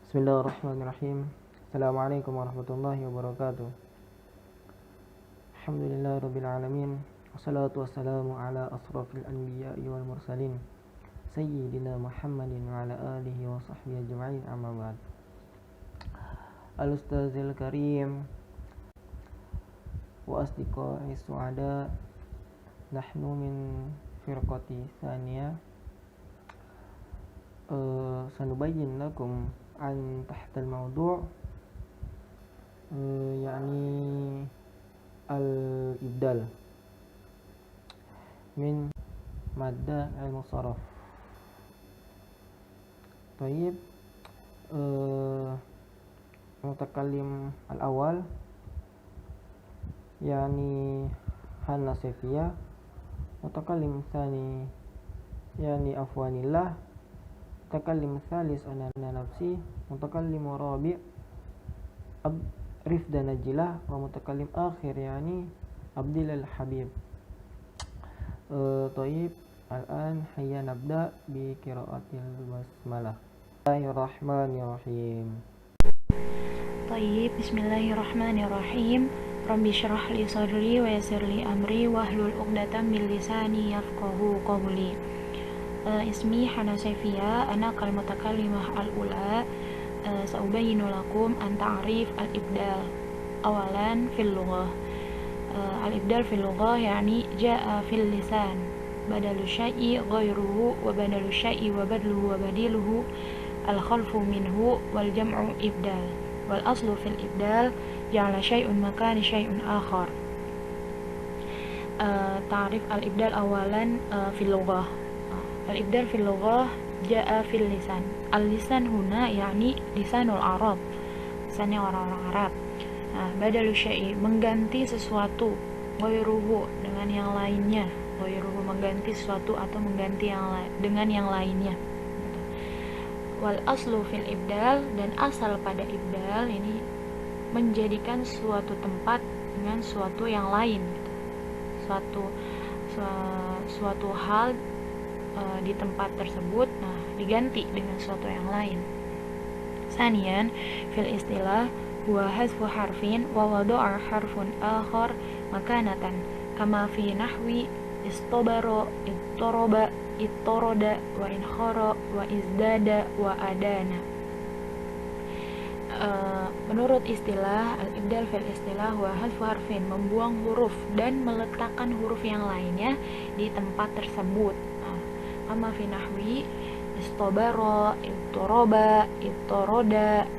Bismillahirrahmanirrahim. Assalamualaikum warahmatullahi wabarakatuh. Alhamdulillahirabbil alamin. Wassalatu wassalamu ala asrafil anbiya'i wal mursalin sayyidina Muhammadin wa ala alihi wa sahbihi ajma'in, amma ba'd. Al-Ustazil Karim wa asdiqai su'ada, nahnu min firqati thaniyah. Sanubayyin lakum an tahtal mawdu' yakni al-ibdal min madda al-musarraf. Tayyib, mutakallim al-awal yani Hanna Sefia, mutakallim tsani yani Afwanillah, mutakallim tsalis ana nafsi, mutakallim rabi' Rifda Najilah, wa mutakallim akhir yani Abdil al-Habib. Tayyib, al-an hayya nabda bi qiraatil basmalah. Bismillahirrahmanirrahim. Tayyib, bismillahirrahmanirrahim. Rabbi syrah li sadri wa yassir li amri wahlul 'uqdatam min lisani yafqahu qawli. Ismi Hana Sefia, ana kal mutakallimah al-ula. Sa'ubayyinu lakum an ta'rif al-ibdal. Awalan fil lughah. Al-ibdal fil lughah yani ja'a fil lisan badalu syai'i ghairuhu wa badalu syai'i wa badluhu wa badiluhu al-khalfu minhu wal jam'u ibdal. Wal aslu fil ibdal ja'ala syai'un makani syai'un akhar. Ta'rif al-ibdal awalan fil lughah. Al-ibdal fil lughah ja'a fil lisan. Al-lisan huna yakni lisanul Arab, lisannya orang-orang Arab. Nah, badalu syai'i mengganti sesuatu, ghairuhu dengan yang lainnya, ghairuhu mengganti sesuatu atau mengganti dengan yang lainnya. Wal aslu fil ibdal, dan asal pada ibdal ini menjadikan suatu tempat dengan suatu yang lain, suatu hal di tempat tersebut, nah diganti dengan suatu yang lain. Sanian fil istilah huwa hazfu harfin wa wadu'a harfun akhar makanatan kama fi nahwi istobaro, ittoroba, ittoroda, wa inkhara, wa izdada, wa adana. Menurut istilah al-ibdal fil istilah huwa hazfu harfin, membuang huruf dan meletakkan huruf yang lainnya di tempat tersebut. Kama fi nahwi istobaro, ittoroba, ittoroda,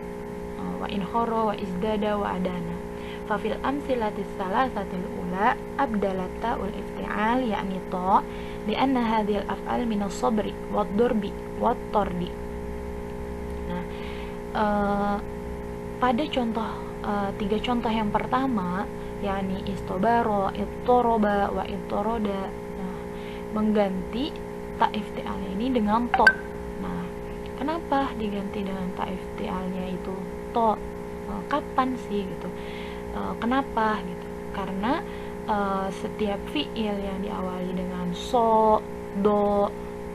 wa inkhara, wa izdada, wa adana. Fafil amsilatis salasatil ula abdalat ta'ul ifti'al yakni ta lianna hadhil af'al minas sabri wad durbi wat tordi. Nah, pada contoh tiga contoh yang pertama yakni istobaro, ittoroba, wa ittoroda, mengganti ta iftialnya ini dengan to. Nah, kenapa diganti dengan ta iftialnya itu to? Kapan sih gitu? Kenapa gitu? Karena setiap fiil yang diawali dengan so, do,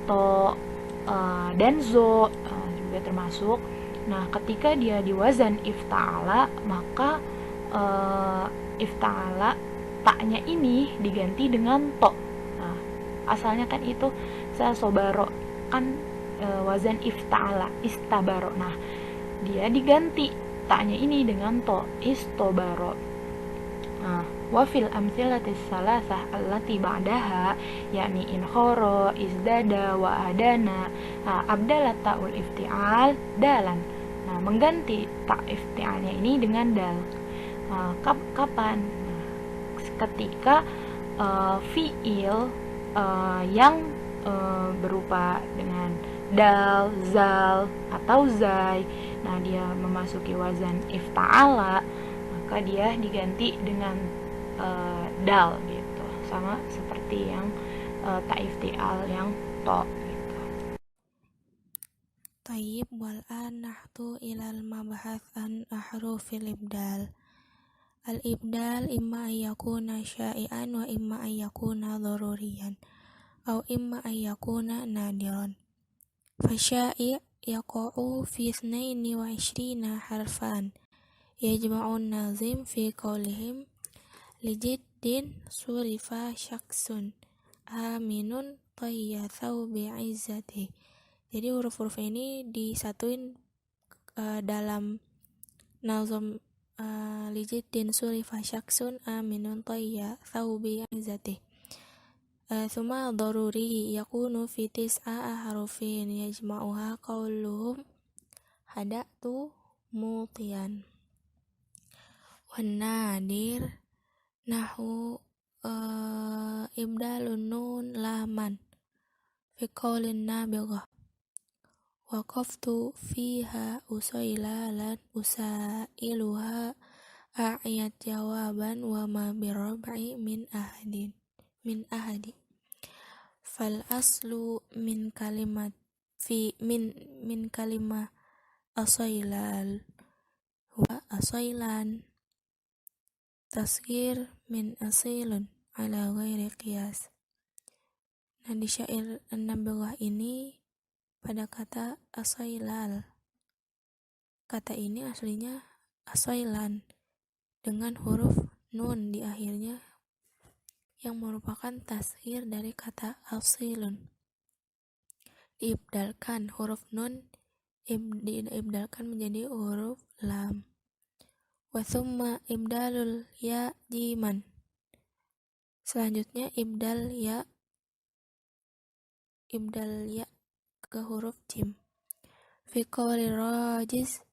to, dan zo juga termasuk. Nah, ketika dia diwazan ifta'ala, maka ifta'ala taknya ini diganti dengan to. Nah, asalnya kan itu sobaro kan wazan ifta'ala, istabaro. Nah, dia diganti taknya ini dengan to, istobaro. Nah, wa fil amsilatis salasah allati ba'daha yakni inkhara, izdada, wa adana, abdalat ta'ul ifti'al dalan. Nah, mengganti ta ifti'alnya ini dengan dal. Kapan? Nah, ketika fiil yang berupa dengan dal, zal, atau zai, nah dia memasuki wazan ifta'ala, maka dia diganti dengan dal gitu, sama seperti yang ta ifti'al yang to gitu. Tayyib, wal'an nahtu ilal mabhath an ahrufil ibdal. Al-ibdal imma ayyakuna syai'an wa imma ayyakuna daruriyan aw imma ayyakuna nadiran. Fasyai' يقع في 22 حرفا يجمع الناظم في قولهم لجد صرف شخص آمن طي ثوب عزته. Jadi huruf-huruf ini disatuin dalam nazam lijiddin surifa syaksun aminun tayya thawbi izzatih. Thumma daruri yakunu fi tis'a harufin yajma'uha qawluhum hada'tu mutiyan. Wan nadir nahu ibdalun nun laman fi qawlin nabighah waqaftu fiha usailalan usailuha a'iyat jawaban wa ma birab'i min ahadi fal aslu min kalimat min kalimah asailal wa asailan tasghir min asilun ala ghairi qiyas. Nah, di syair An-Nabighah ini pada kata asailal, kata ini aslinya asailan dengan huruf nun di akhirnya yang merupakan tasghir dari kata asilun. Diibdalkan huruf nun diibdalkan menjadi huruf lam. Wa thumma ibdalul ya jiman. Selanjutnya ibdal ya ke huruf jim. Fi qawli rajiz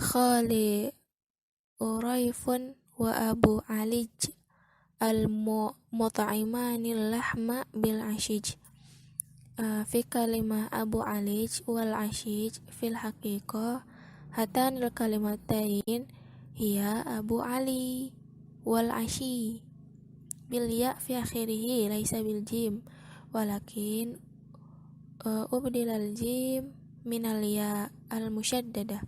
khali uraifun wa abu alij al-mut'imani lahma bil ashij. Fi kalimah abu alij wal ashij fil haqiqah hatanil kalimatain hiya abu ali wal ashi bil ya fi akhirih laisa bil jim walakin ubdilal jim minal ya al musyaddadah.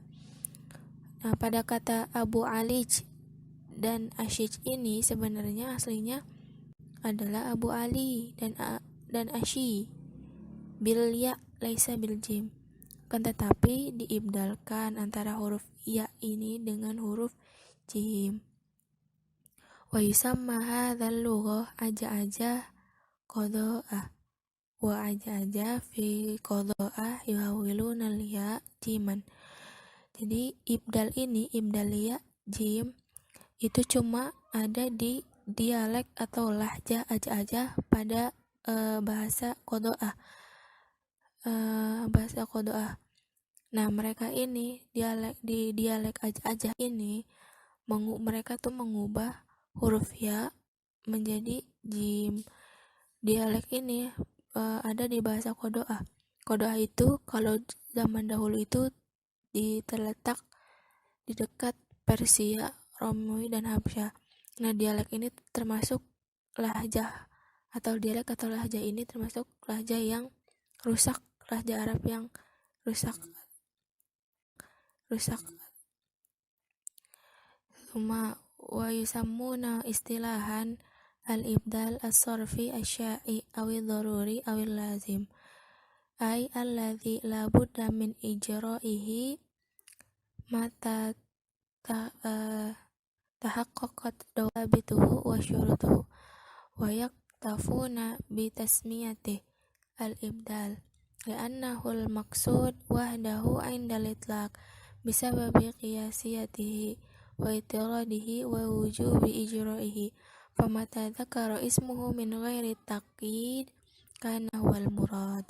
Nah, pada kata Abu Alij dan Ashij ini sebenarnya aslinya adalah Abu Ali dan Ashi bil ya laisa bil jim, kan tetapi diibdalkan antara huruf ya ini dengan huruf jim. Wa yusamma hadzal lughah aja qada'ah wa aja fi qada'ah yuhawiluna al-ya jiman. Jadi ibdal ya jim itu cuma ada di dialek atau lahjah aja pada bahasa qada'ah. Nah, mereka ini dialek aja ini mereka tuh mengubah huruf ya menjadi jim. Dialek ini ada di bahasa qada'ah. Qada'ah itu kalau zaman dahulu itu terletak di dekat Persia, Romawi dan Habsyah. Nah, dialek ini termasuk lahjah atau lahjah ini termasuk lahjah yang rusak, lahjah Arab yang rusak. Suma wa yusammuna istilahan al-ibdal as-sarfi asy-syai' awil daruri awil lazim ay alladzi la budda min ijra'ihi mata tahaqqaqat dawabituhu wa syurutuhu wa yaktafuna bi tasmiyatihi al-ibdal li'annahu al-maqsud wahdahu 'inda al-itlaq bisababi qiyasiyatihi wa itiradihi wa wujubi ijra'ihi famata dzakara ismuhu min ghairi taqyid kana wal murad.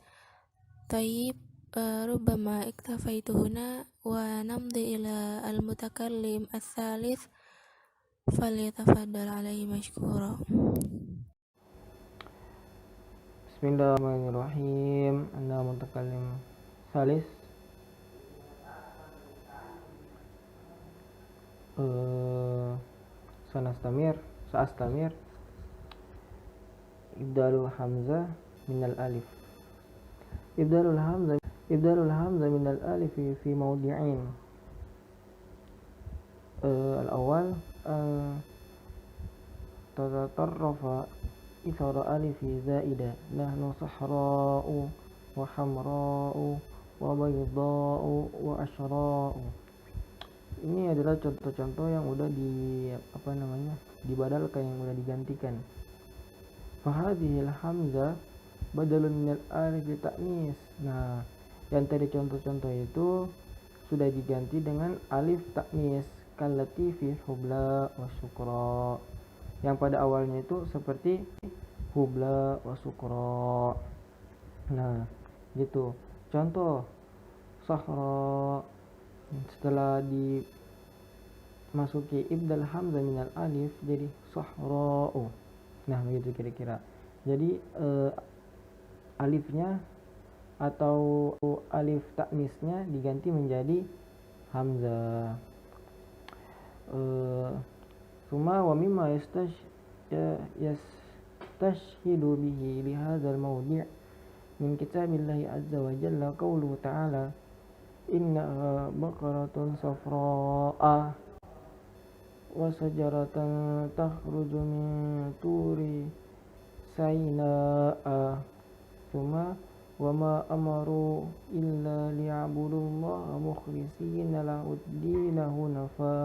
Tayyib rubbama iktafaitu huna wa namdi ila al-mutakallim ats-tsalits falyatafaddal alaihi mashkura. Bismillahirrahmanirrahim. Anda mutakallim salis. Sa'astamir ibdalul hamzah minal alif. Ibdalul hamzah minal alif fi mawdi'ain. Al-awwal tatatarrafa ithara alifi zaida nahnu sahra'u wa hamra'u wa bayda'u wa asyra'u. Ini adalah contoh-contoh yang udah dibadalkan, yang udah digantikan. Fahadhil hamzah badalun minal alif ta'nis. Nah, yang tadi contoh-contoh itu sudah diganti dengan alif ta'nis, kallati fi hubla wa syukra. Yang pada awalnya itu seperti hubla wa syukra. Nah, gitu. Contoh sahra, setelah dimasuki ibdal hamzah minal alif jadi sahra'u. Nah, begitu kira-kira. Jadi alifnya atau alif taknisnya diganti menjadi hamzah. Suma wa mimma yastashhidu bihi li hadzal mawdi' min kitabillahi azza wa jalla qawluhu ta'ala innaha baqaratun safra'a wa sajaratan takhruju min turi saina'a thumma wa ma amaru illa liya'budullaha mukhlishina lahud-dina hunafa.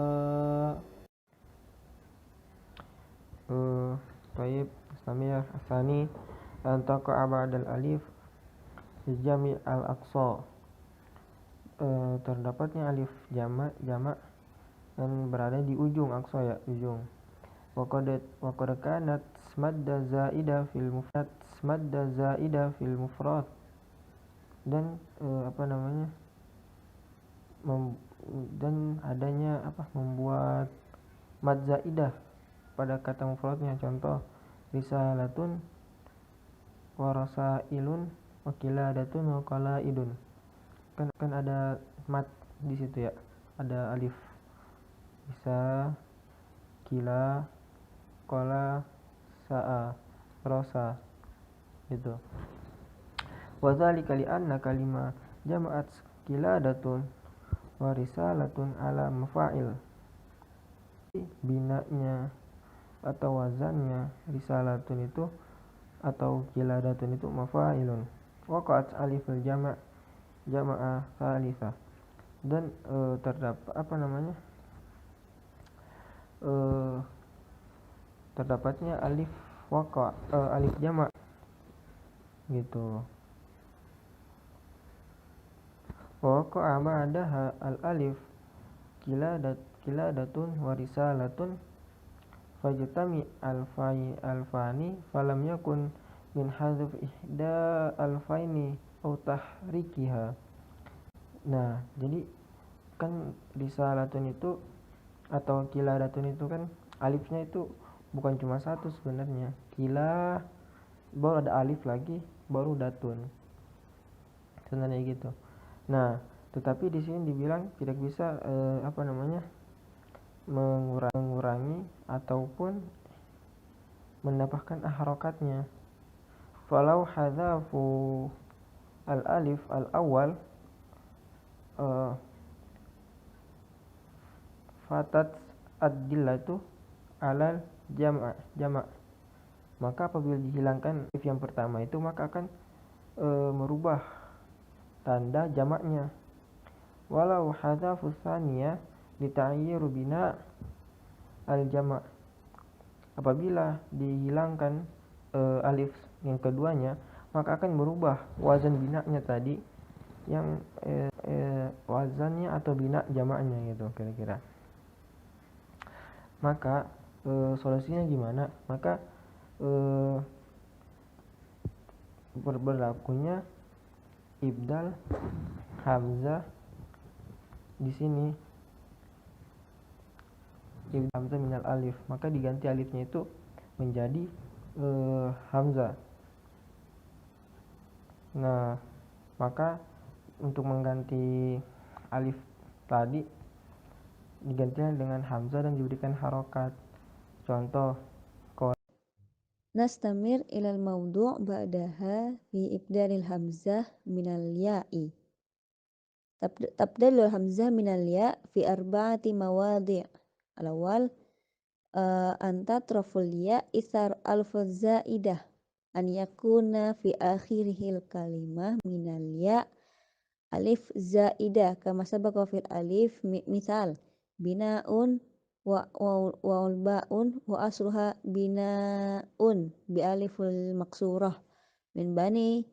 Taib Islamiyah Asani Antaqa ba'dal alif Jami' al-aqsa. Terdapatnya alif jamak dan berada di ujung aqsa, ya, ujung. Wa qad kanat madda zaida fil mufrad dan dan adanya membuat mad zaidah pada kata mufradnya. Contoh risalatun wa rasailun wa qiladatun wa qalaidun. Kan ada mad di situ, ya, ada alif. Bisa kila qala sa'a rosa gitu. Wa dzalika li anna kalimah jama'at qiladatun wa risalatun ala mafa'il. Binanya atau wazannya risalatun itu atau qiladatun itu mafa'ilun. Waqa'at aliful jama'a salisa. Dan terdapat terdapatnya alif alif jamak gitu. Waqa'a ba'daha al-alif qiladatun wa risalatun fajtami alfani falam yakun min hadzf ihda alfaini aw tahrikiha. Nah, jadi kan risalatun itu atau qiladatun itu kan alifnya itu bukan cuma satu sebenarnya. Qila baru ada alif lagi baru datun. Sebenarnya gitu. Nah, tetapi di sini dibilang tidak bisa mengurangi ataupun menambahkan harokatnya. Falau hadzafu al-alif al-awwal fatat ad-dillatu alal jamak. Maka apabila dihilangkan alif yang pertama itu maka akan merubah tanda jamaknya. Walau hadzafu tsaniyah lita'yir bina al-jamak. Apabila dihilangkan alif yang keduanya maka akan merubah wazan binanya tadi yang wazannya atau bina jamaknya gitu kira-kira. Maka solusinya gimana? Maka berlakunya ibdal hamzah di sini, ibdal hamzah minal alif, maka diganti alifnya itu menjadi hamzah. Nah, maka untuk mengganti alif tadi digantikan dengan hamzah dan diberikan harokat. Contoh Nastamir ilal mawdu' ba'daha fi ibdalil hamzah minal ya'i. Tabdalul hamzah minal ya' fi arba'ati mawadhi'. Al-awwal anta traful ya' ithar alfaz zaidah an yakuna fi akhirihil kalimah minal ya' alif zaidah kama sabaqa fil alif misal binaun wa baun wa asluha binaun bi aliful maksurah min bani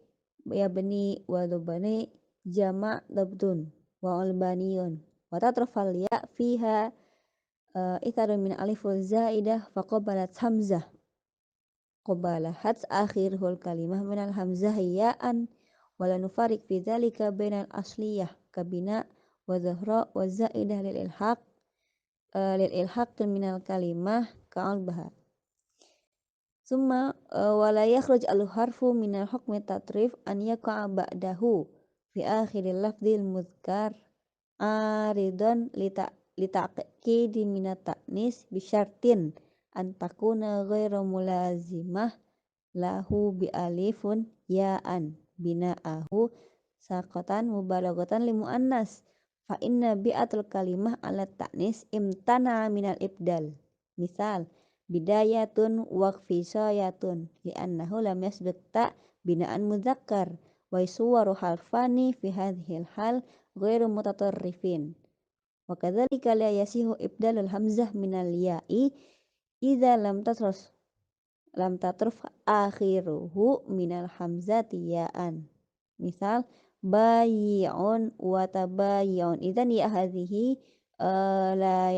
yabni wa dubani jama' dabdun wa albaniyun wa tatrafal ya fiha itharun min aliful zaidah faqabalat hamzah qabalahat akhirul kalimah minal hamzah ya'an wala nufarik fi dzalika bainal asliyah kabina wa dhahra wa zaidah lil ilhaq minal kalimah ka'albaha summa wala yakhruj al harfu minal hukmi tatrif an yaqa'a ba'dahu fi akhiril lafdhil mudhkar aridan litaqidi minat ta'nis bisyartin an takuna ghairu mulazimah lahu bi alifun ya'an bina'ahu saqatan mubalaghatan li muannas fa inna bi'atul kalimah ala ta'nis imtana minal ibdal misal bidayatun waqfisayatun li'annahu lam yasbut ta' bina'an mudzakkar wa suwaru harfani fi hadhil hal ghairu mutatarrifin wa kadzalika la yasihu ibdalul hamzah minal ya'i idza lam tatruf akhiruhu minal hamzati ya'an misal bayi'un wa tabayi'un idzan ya hadhihi la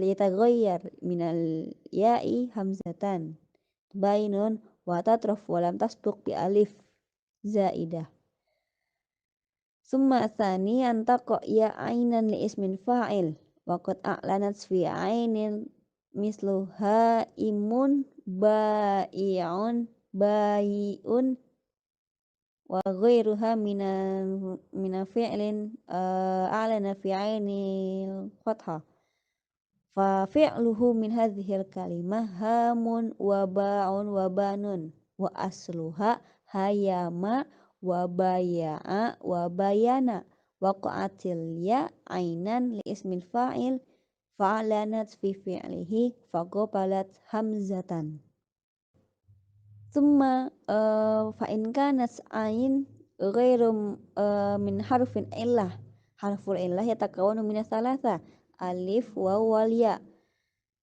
yataghayyar minal ya'i hamzatan bainun wa tatruf wa lam tasbuq bi alif zaidah summa tsani antaqa ya ainan li ismin fa'il wa qad a'lanat fi ainin mislu haimun ba'i'un bayi'un wa ghairuha mina fi'lin a'lana fi ainil fathah fa fi'luhu min hadhil kalimah hamun wa ba'un wa banun wa asluha hayama wa baya'a wa bayana waqa'atil ya ainan li ismil fa'il fa'alanat fi fi'lihi faqabalat hamzatan thumma fa in kanat ain ghairu min harfin illah harful illah yatakawanu min thalatha alif wa wal ya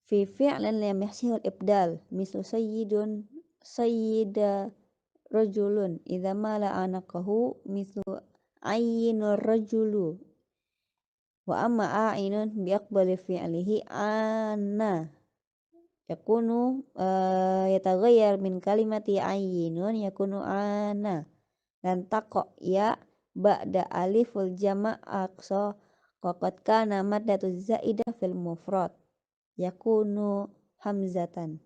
fi fi'lin lam yahsihul ibdal mislu sayyida rajulun idza mala anaqahu mislu ayyinur rajulu wa amma a'inun bi aqbali fi'lihi anna yakunu yataghayyar min kalimati ayyinun yakunu ana dan taqa ya ba'da aliful jama' aqsa qad kana maddatu zaidah fil mufrad yakunu hamzatan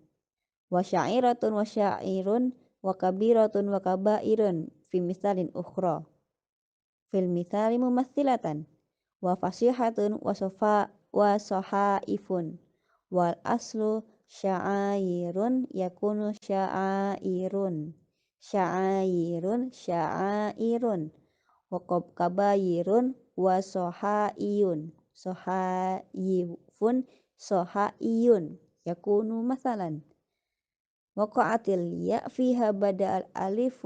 wa sya'iratun wa sya'irun wa kabiratun wa kabairun fi misalin ukhra fil misali mumathilatan wa fasihatun wa sahaifun wal aslu sya'airun yakunu sya'airun wa kabairun wa sahaiyun sahaiyun yakunu masalan waqa'atil ya fiha bada al alif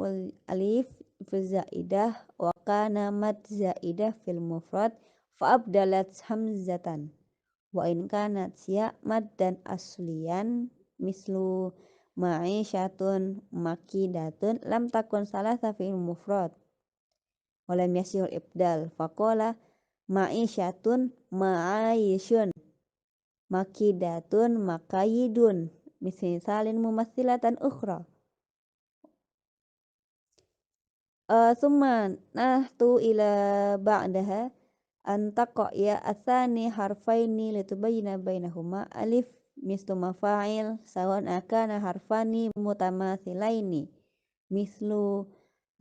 fi zaidah wa kana mad zaidah fil mufrad fa abdalat hamzatan wa in kanat ya mad dan asliyan mislu ma'isyatun makidatun lam takun salasa fil mufrad wa lam yasihul ibdal faqala ma'isyatun ma'ayishun makidatun makayidun misalin mumathilatan ukhra thumma nahtu ila ba'daha antaqa ya athani harfaini litubayyana bainahuma alif mislu mafa'il sawan akana harfani mutamathilaini mislu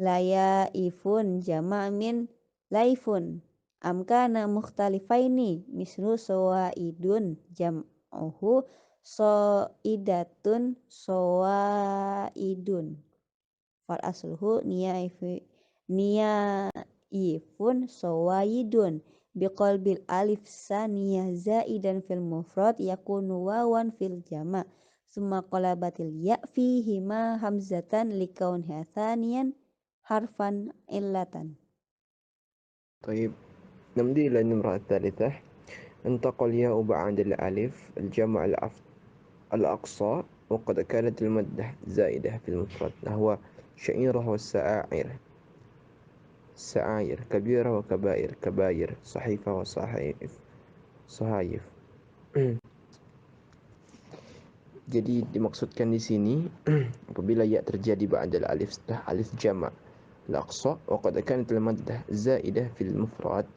layaifun jama' min laifun amkana mukhtalifaini mislu sawaidun jam'uhu saidatun sawaidun fal asluhu niyaifun sawaidun biqalbil alif saniyah zaidan fil mufrad yakunu wawan fil jama' summa qalabatil ya fihi ma hamzatan likaunha thaniyan harfan illatan طيب نمضي إلى النمرة الثالثة. انتقل الياء بعد الألف الجمع الأقصى وقد كانت المادة زائدة في المفرد نحو شعيرة والسعائر، سعاير، كبيرة وكبائر، كباير، صحيفة وصحائف، صحايف. Jadi dimaksudkan di sini apabila ya terjadi ba'dal alif setelah alif jama' al-aqsa wa qad kanat al-maddah zaidah fil mufrad,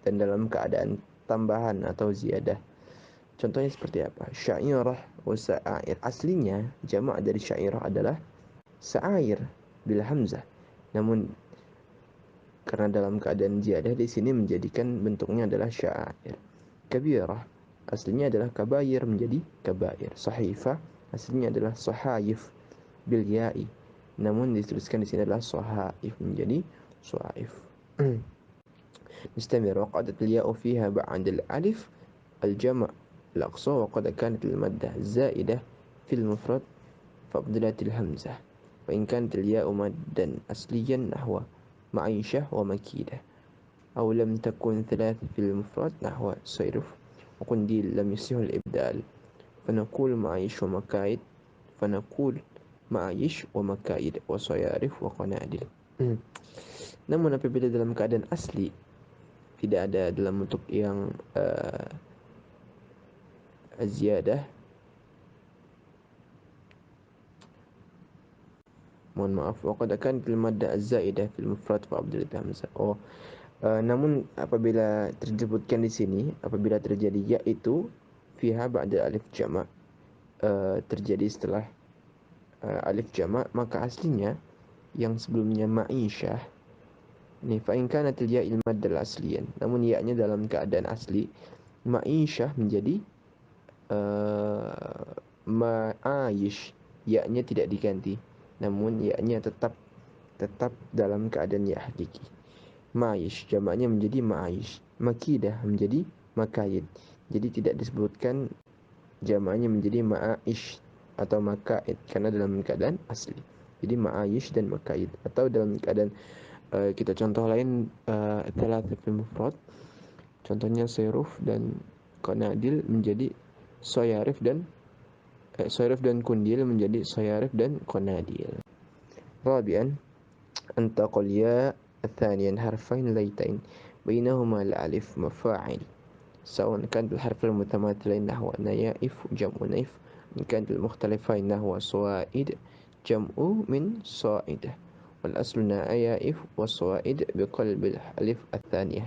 dan dalam keadaan tambahan atau ziyadah. Contohnya seperti apa? Syairah wa sa'air. Aslinya jama' dari syairah adalah sa'air bila hamzah. Namun karena dalam keadaan ziyadah di sini menjadikan bentuknya adalah syair. Kabirah aslinya adalah kabair menjadi kabair. Sahifah aslinya adalah sahayif bil ya'i, namun dituliskan di sini adalah sahaif menjadi sahaif. نستمر. وقعدت الياء فيها بعد الألف الجمع الأقصى وقد كانت المادة زائدة في المفرد فأبدلت الهمزة، وإن كانت الياء مادا أصليا نحو معيشة ومكيدة، أو لم تكن ثلاث في المفرد نحو صيرف وقنديل لم يصح الإبدال، فنقول معيش ومكايد، فنقول معيش ومكايد وصيارف وقنادل. Namun apabila dalam keadaan asli tidak ada dalam bentuk yang ziyadah, mohon maaf, waqad kanat al-madda az-zaidah fil mufrad fa abdal hamzah. Namun apabila disebutkan di sini apabila terjadi ya itu fiha ba'da alif jama' terjadi setelah alif jama', maka aslinya yang sebelumnya ma'isyah ini fa in kanat al-ya'il maddal asliyan, namun ya-nya dalam keadaan asli ma'isyah menjadi ma'ish, ya-nya tidak diganti, namun ya-nya tetap dalam keadaan ya hakiki. Ma'ish jamaknya menjadi ma'ish, makidah menjadi makayid. Jadi tidak disebutkan jamaknya menjadi ma'ish atau makaid karena dalam keadaan asli. Jadi ma'ish dan makayid. Atau dalam keadaan kita contoh lain thalathah fil mufrad, contohnya sayruf dan qanadil menjadi soyarif dan kundil menjadi soyarif dan qanadil. Rabi'an antaqal ya ثانيا حرفين ليتين بينهما الألف مفاعل سواء كانت الحرف المتماثلين نحو نيائف جمع نيف، إن كانت المختلفين نحو صوائد جمع من صائدة، والأصل نيائف وصوائد بقلب الألف الثانية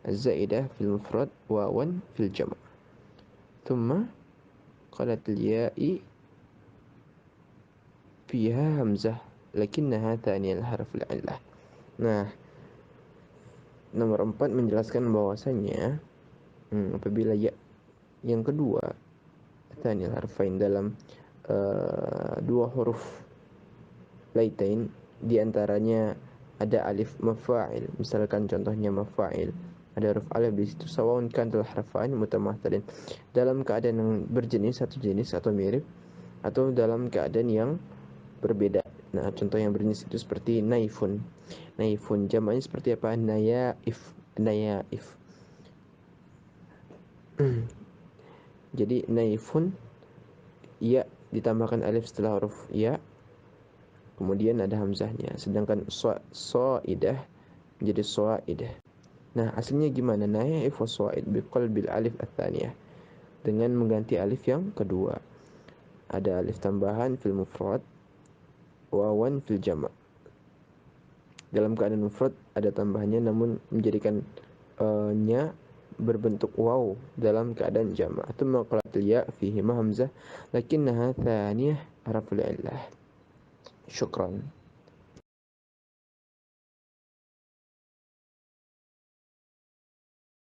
الزائدة في المفرد واوا في الجمع، ثم قالت الياء فيها همزة لكنها ثانية الحرف العلة. Nah, nomor 4 menjelaskan bahwasanya apabila ya yang kedua tsanil harfain dalam dua huruf laitain diantaranya ada alif mafa'il, misalkan contohnya mafa'il ada huruf alif di situ, sawaun kan harfain mutamathalin, dalam keadaan yang berjenis satu jenis atau mirip atau dalam keadaan yang berbeda. Nah, contoh yang berjenis itu seperti naifun. Naifun jamaknya seperti apa? Nayaif. Jadi naifun ya ditambahkan alif setelah huruf ya, kemudian ada hamzahnya. Sedangkan soidah menjadi soidah. Nah, aslinya gimana? Nayaif wa soid biqalbil alif ats-tsaniyah, dengan mengganti alif yang kedua. Ada alif tambahan fil mufrad, wawan fil jama'. Dalam keadaan mufrad ada tambahannya namun menjadikan nya berbentuk waw dalam keadaan jama'. Tsumma qalat ya fihi hamzah lakinnaha thaniyah harful illah. Syukran.